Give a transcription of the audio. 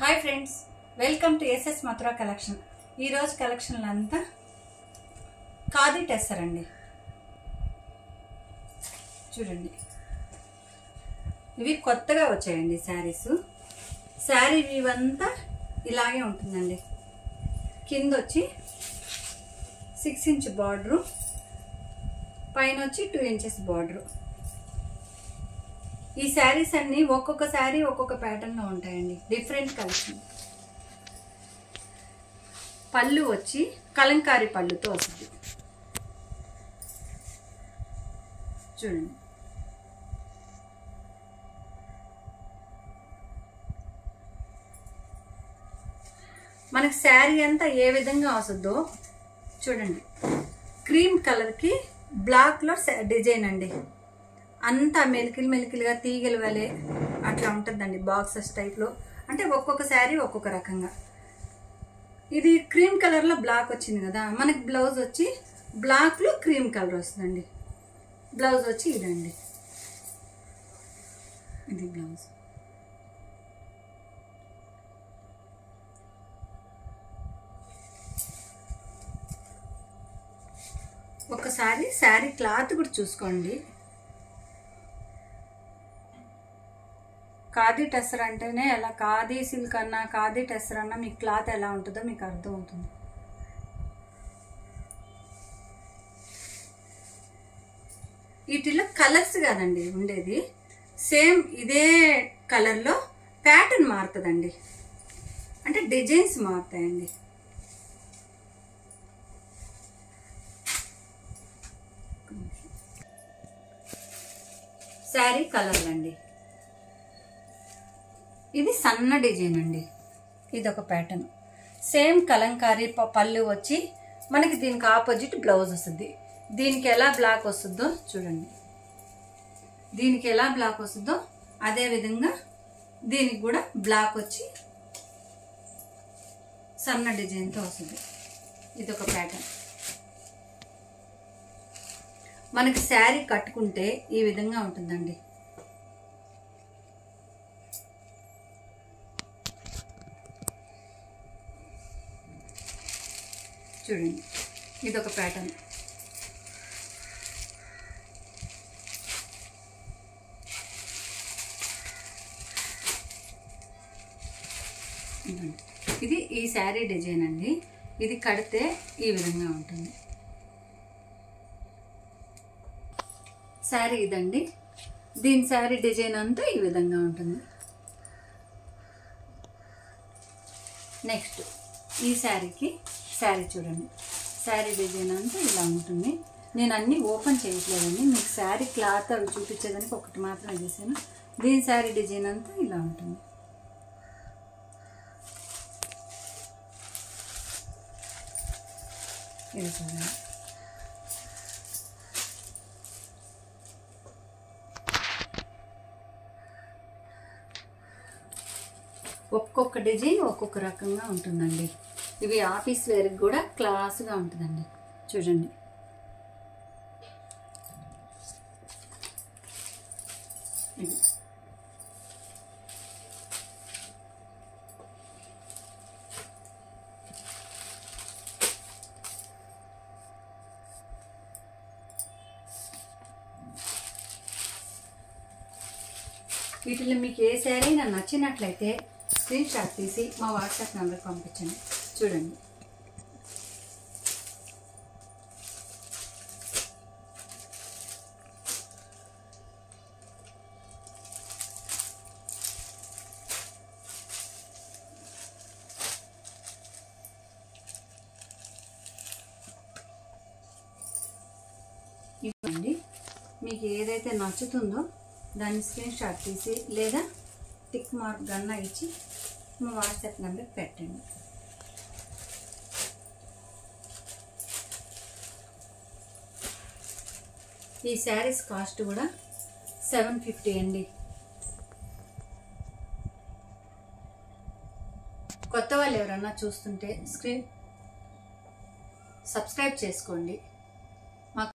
Hi friends, welcome to SS Mathura collection. ఈరోజు కలెక్షన్లు అంతా ఖాదీ టెస్సర్ అండి. చూడండి, ఇవి కొత్తగా వచ్చాయండి శారీస్. శారీ వీవ్ అంతా ఇలాగే ఉంటుందండి. కింద వచ్చి 6 ఇంచ్ బార్డరు, పైన వచ్చి 2 ఇంచెస్ బార్డరు. ఈ శారీస్ అన్ని ఒక్కొక్క శారీ ఒక్కొక్క ప్యాటర్న్లో ఉంటాయండి, డిఫరెంట్ కలెక్షన్. పళ్ళు వచ్చి కలంకారీ పళ్ళుతో వస్తుంది. చూడండి, మనకి శారీ అంతా ఏ విధంగా వస్తుందో చూడండి. క్రీమ్ కలర్కి బ్లాక్లో డిజైన్ అండి. అంతా మెలికలుగా తీగలు వలె అట్లా ఉంటుందండి, బాక్సెస్ టైప్లో. అంటే ఒక్కొక్క శారీ ఒక్కొక్క రకంగా. ఇది క్రీమ్ కలర్లో బ్లాక్ వచ్చింది కదా, మనకి బ్లౌజ్ వచ్చి బ్లాక్లో క్రీమ్ కలర్ వస్తుందండి. బ్లౌజ్ వచ్చి ఇదండి, ఇది బ్లౌజ్. ఒకసారి శారీ క్లాత్ కూడా చూసుకోండి. ఖాదీ టెస్సర్ అంటేనే ఎలా, ఖాదీ సిల్క్ అన్నా ఖాదీ టెస్సర్ అన్నా మీకు క్లాత్ ఎలా ఉంటుందో మీకు అర్థం అవుతుంది. వీటిలో కలర్స్ కాదండి ఉండేది, సేమ్ ఇదే కలర్లో ప్యాటర్న్ మారుతుందండి, అంటే డిజైన్స్ మారుతాయండి. శారీ కలర్లు అండి. ఇది సన్న డిజైన్ అండి, ఇది ఒక ప్యాటర్న్. సేమ్ కలంకారీ పళ్ళు వచ్చి మనకి దీనికి ఆపోజిట్ బ్లౌజ్ వస్తుంది. దీనికి ఎలా బ్లాక్ వస్తుందో చూడండి, దీనికి ఎలా బ్లాక్ వస్తుందో అదే విధంగా దీనికి కూడా బ్లాక్ వచ్చి సన్న డిజైన్తో వస్తుంది. ఇది ఒక ప్యాటర్న్. మనకి శారీ కట్టుకుంటే ఈ విధంగా ఉంటుందండి. చూడండి, ఇది ఒక ప్యాటర్న్. ఇది ఈ శారీ డిజైన్ అండి. ఇది కడితే ఈ విధంగా ఉంటుంది. శారీ ఇదండి, దీని శారీ డిజైన్ అంతా ఈ విధంగా ఉంటుంది. నెక్స్ట్ ఈ శారీకి శారీ చూడండి, శారీ డిజైన్ అంతా ఇలా ఉంటుంది. నేను అన్నీ ఓపెన్ చేయట్లేదండి, మీకు శారీ క్లాత్ అవి చూపించేదానికి ఒకటి మాత్రం చేశాను. దీని శారీ డిజైన్ అంతా ఇలా ఉంటుంది. ఇది చూడండి, ఒక్కొక్క డిజైన్ ఒక్కొక్క రకంగా ఉంటుందండి. ఇవి ఆఫీస్ వేర్కి కూడా క్లాస్గా ఉంటుందండి. చూడండి, ఇది వీటిలో మీకు ఏ శారీ నాకు నచ్చినట్లయితే స్క్రీన్ షాట్ తీసి మా వాట్సాప్ నెంబర్కి పంపించండి. చూడండి, ఇవ్వండి. మీకు ఏదైతే నచ్చుతుందో దాన్ని స్క్రీన్ షాట్ తీసి లేదా టిక్ మార్క్ గన్నా ఇచ్చి మా వాట్సాప్ నెంబర్కి పెట్టండి. ఈ శారీస్ కాస్ట్ కూడా 750 అండి. కొత్త వాళ్ళు ఎవరన్నా చూస్తుంటే సబ్స్క్రైబ్ చేసుకోండి.